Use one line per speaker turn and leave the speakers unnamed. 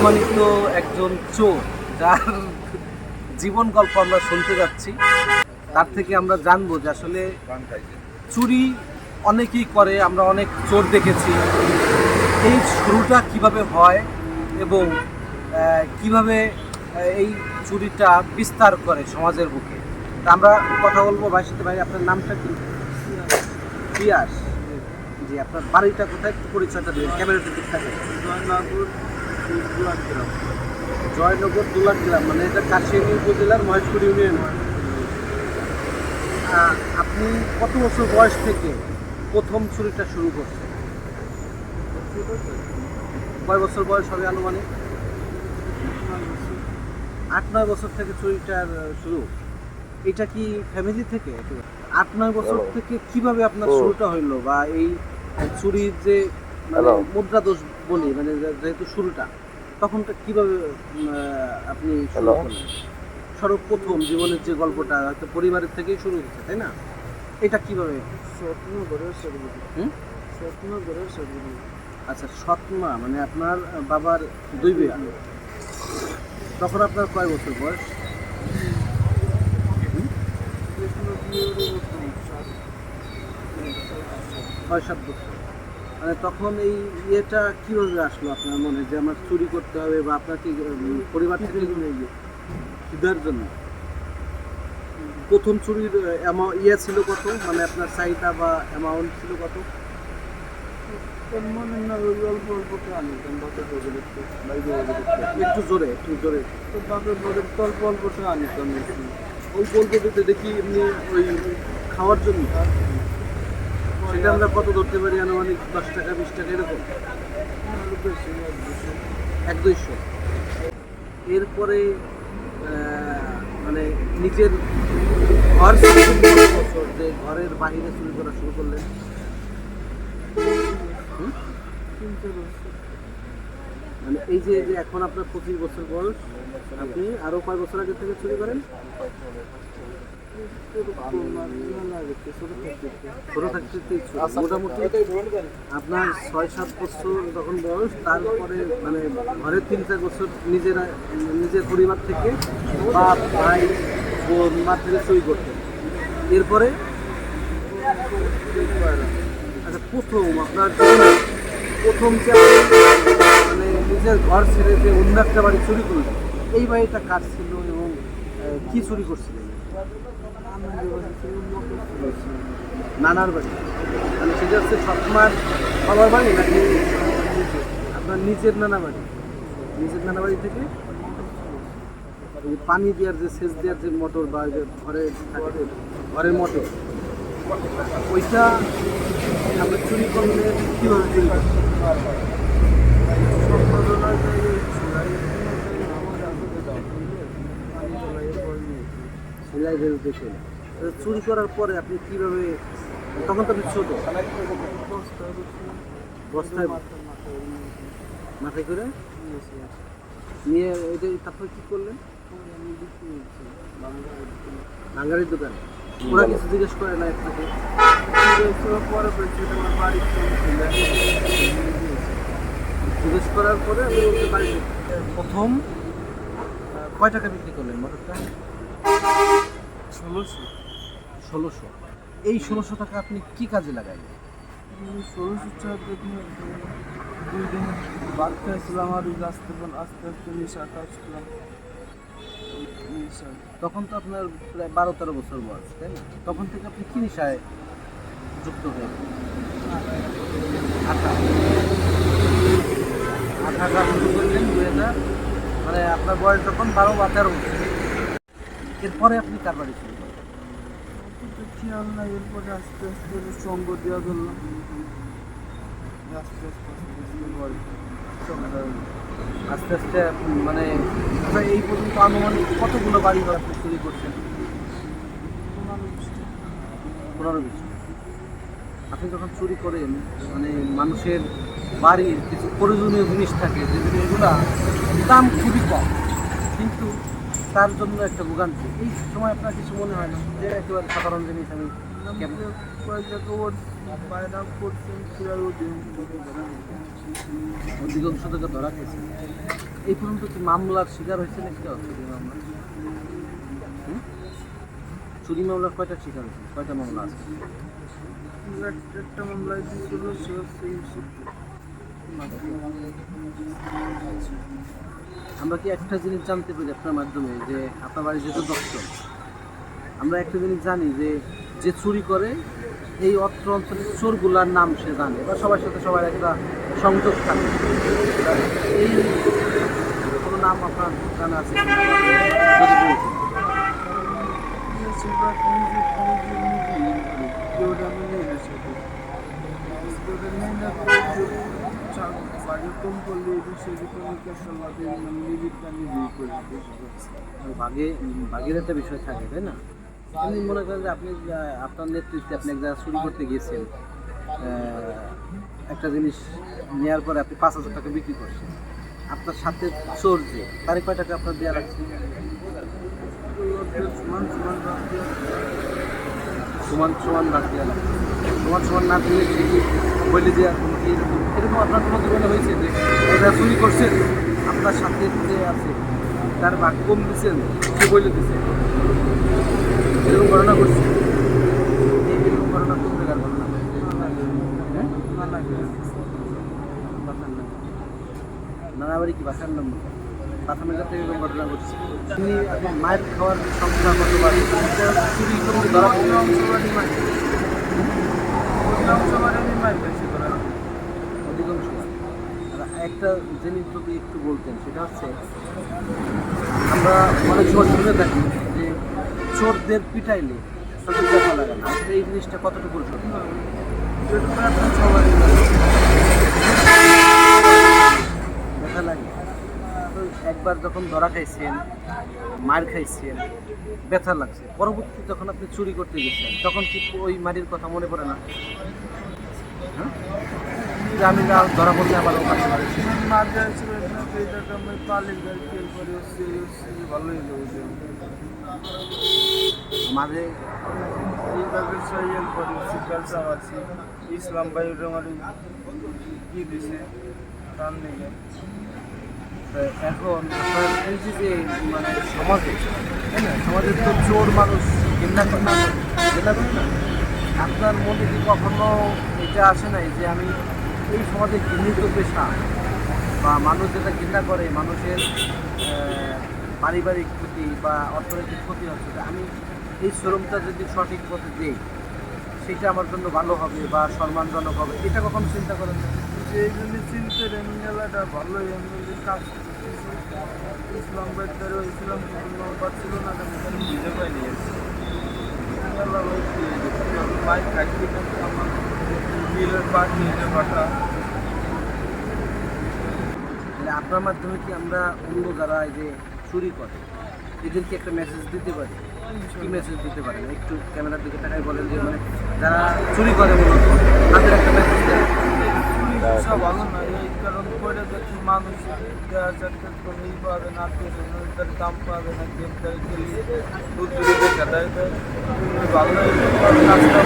সম্মানিত একজন চোর যার জীবন গল্প আমরা শুনতে যাচ্ছি, তার থেকে আমরা জানবো যে আসলে চুরি অনেকেই করে, আমরা অনেক চোর দেখেছি। এই শুরুটা কিভাবে হয় এবং কিভাবে এই চুরিটা বিস্তার করে সমাজের বুকে, তা আমরা কথা বলবো ভাইয়ের সাথে। ভাই, আপনার নামটা কি? পিয়াস। জি, আপনার বাড়িটা কোথায়, একটু পরিচয়টা দিবেন ক্যামেরাটা ঠিক থাকে। জয়নগর দুলাট গ্রাম, মানে এটা কাশিয়ানী উপজেলার মহেশপুর ইউনিয়ন। আপনি কত বছর বয়স থেকে প্রথম চুরিটা শুরু করছেন? কয় বছর বয়স হবে আনুমানিক? 8-9 বছর থেকে চুরিটার শুরু। এটা কি ফ্যামিলি থেকে? 8-9 বছর থেকে কিভাবে আপনার শুরুটা হইলো, বা এই চুরির যে মানে মুদ্রা দোষ বলি, মানে যেহেতু শুরুটা তখনটা কিভাবে আপনি শুরু করলেন? সর্বপ্রথম জীবনের যে গল্পটা হয়তো পরিবারের থেকেই শুরু হচ্ছে, তাই না? এটা কিভাবে? আচ্ছা, সৎমা মানে আপনার বাবার 2 বিয়া। তখন আপনার কয় বছর বয়স? 6-7 বছর। মানে তখন এই ইয়েটা কীভাবে আসলো আপনার মনে যে আমার চুরি করতে হবে, বা আপনার কি পরিবার থেকে খিদার জন্য? প্রথম চুরির ইয়ে ছিল কত, মানে আপনার চাহিদা বা অ্যামাউন্ট ছিল কত? একটু জোরে, একটু জোরে। অল্প অল্প দিতে দেখি এমনি ওই খাওয়ার জন্য। সেটা আমরা কত ধরতে পারি আনুমানিক? 10 টাকা 20 টাকা এরকম? 1-200। এরপরে মানে নিজের ঘর বছর যে ঘরের বাহিরে চুরি করা শুরু করলেন? 3-4 বছর। মানে এই যে এখন আপনার 25 বছর বয়স, আপনি আরো কয় বছর আগে থেকে চুরি করেন? মোটামুটি আপনার 6-7 বছর যখন বয়স, তারপরে মানে ঘরের 3-4 বছর নিজের পরিবার থেকে বা ভাই বোন মা থেকে চুরি করতেন। এরপরে আচ্ছা, প্রথম আপনার প্রথম যে মানে নিজের ঘর ছেড়ে যে অন্য একটা বাড়ি চুরি করলেন, এই বাড়িটা কার ছিল এবং কি চুরি করছিলেন? নানার বাড়ি। মানে সেটা হচ্ছে সৎমার বাবার বাড়ি নাকি আপনার নিজের নানা বাড়ি? নিজের নানা বাড়ি থেকে পানি দেওয়ার যে সেচ দেওয়ার যে মোটর বা ঘরে থাকে, ঘরের মোটর, ওইটা আপনি চুরি করলে কীভাবে চুরি করবেন? সেলাই বেরোতে ছিল। চুরি করার পরে আপনি কিভাবে, তখন তো আপনি ছোট, বস্তায় মাথায় করে নিয়ে ওইটা, তারপরে কি করলেন? বাঙালির দোকান। ওরা কিছু জিজ্ঞেস করে না আপনাকে? জিজ্ঞেস করার পরে আমি বলতে পারি। প্রথম কয় টাকা বিক্রি করলেন মোটরটা? 1600। এই 1600 টাকা আপনি কি কাজে লাগাইলেন?
1600 টাকা 2 দিন বাদ খাইছিলাম, আর আস্তে আস্তে নেশা কাজ করলাম।
তখন তো আপনার প্রায় 12-13 বছর বয়স, তাই না? তখন থেকে আপনি কি নেশায় যুক্ত হয়ে আঠা শুরু করলেন 2000, মানে আপনার বয়স যখন 12 বা 13 বছর। এরপরে আপনি কার বাড়ি শুরু করেন?
খেয়াল না, এরপরে আস্তে আস্তে সঙ্গ দেওয়া ধরলাম। আস্তে
আস্তে মানে এই পর্যন্ত আনুমানিক কতগুলো বাড়ি ঘর আপনি চুরি করছেন? 15-20। আপনি যখন চুরি করেন, মানে মানুষের বাড়ির কিছু প্রয়োজনীয় জিনিস থাকে, যে জিনিসগুলা দাম খুবই কম, কিন্তু তার জন্য একটা ভোগান্তি। এই সময় আপনার কিছু মনে হয় না যে একেবারে সাধারণ জিনিস আমি
কয়েক জায়গা ওর বাইরে করছেন?
অধিকাংশ থেকে ধরা খেয়েছে। এই পর্যন্ত কি মামলার শিকার হয়েছে নাকি চুরি মামলা? চুরি মামলার কয়টা শিকার হয়েছে, কয়টা মামলা আছে?
একটা মামলায় দিয়েছিল, সে হচ্ছে
আমরা কি একটা জিনিস জানতে পারি আপনার মাধ্যমে, যে আপনার বাড়ি যেহেতু দর্শন, আমরা একটা জিনিস জানি যে যে চুরি করে এই অত্র অঞ্চলের চোরগুলার নাম সে জানে, বা সবার সাথে সবার একটা সংযোগ থাকে। এই কোনো নাম আপনার জানা আছে? যদি বলতেন। ভাগের একটা বিষয় থাকে, তাই না? এমনি মনে করেন যে আপনি আপনার নেতৃত্বে আপনি এক জায়গায় চুরি করতে গিয়েছেন, একটা জিনিস নেওয়ার পরে আপনি 5,000 টাকা বিক্রি করছেন, আপনার সাথে চোর যে তারিখ কয় টাকা আপনার দেওয়া লাগছে? সমান সমান ভাগ দেওয়া লাগছে। সমান সমান না দিলে ঠিকই বলে দেওয়া এরকম আপনার কোনো জীবনে হয়েছে যে এটা চুরি করছেন, আপনার সাথে যে আছে তার ভাগ কম দিচ্ছেন, সে বলে দিচ্ছে, এরকম ঘটনা করছে? এরকম ঘটনা কোন জায়গার ঘটনা? নানা বাড়ি কি বাসার নাম? প্রাথমিক থেকে এরকম ঘটনা ঘটছে। তিনি এখন মায়ের খাওয়ার সংখ্যা কতবার চুরি করতে ধরা অধিকাংশ। একটা জিনিস যদি একটু বলতেন, সেটা হচ্ছে আমরা অনেক সময় শুনে থাকি যে চোরদের পিটাইলে তাদের ব্যথা লাগে না। আসলে এই জিনিসটা কতটুকু সত্যি? ব্যথা লাগে। তো একবার যখন ধরা খাইছেন, মার খাইছেন, ব্যথা লাগছে, পরবর্তী যখন আপনি চুরি করতে গেছেন তখন কি ওই মারির কথা মনে পড়ে না? হ্যাঁ, যে আমি যা ধরা পড়লে আবার মাঝে
ইসলাম ভাই আমার কি দিছে তার নেই।
এখন আপনার এই যে মানে সমাজে, তাই না, সমাজের তো চোর মানুষ ঘৃণা করে না, ঘৃণা করে না। আপনার মনে কি কখনো এটা আসে নাই যে আমি এই সমাজে ঘৃণিত পেশা বা মানুষ যেটা ঘৃণা করে, মানুষের পারিবারিক ক্ষতি বা অর্থনৈতিক ক্ষতি হচ্ছে, আমি এই শ্রমটা যদি সঠিক পথে দিই সেটা আমার জন্য ভালো হবে বা সম্মানজনক হবে, এটা কখনো চিন্তা করেন না?
এই জন্য চিন্তার মেলাটা ভালোই এমনি কাজ করতেছি। ইসলাম বাইদারও ইসলাম নম্বর ছিল না, আমি বুঝে পাই নিয়েছি মেলা বাইক খাইতে আমার বিলের পাখি পাঠা।
আপনার মাধ্যমে কি আমরা অন্য যারা এই যে চুরি করে এদেরকে একটা মেসেজ দিতে পারি? কি মেসেজ দিতে পারেন? একটু ক্যামেরার দিকে তাকাই বলেন যে মানে যারা চুরি করে মূলত তাদের একটা মেসেজ দেয়।
ভালো না, এই কারণ করে দেখি মানুষ দেওয়া যাচ্ছে এই পাবে না, তার দাম পাবে না, গ্রেপ্তারি খেলি দূর দূরে দেখা দেয়। ভালো কাজটা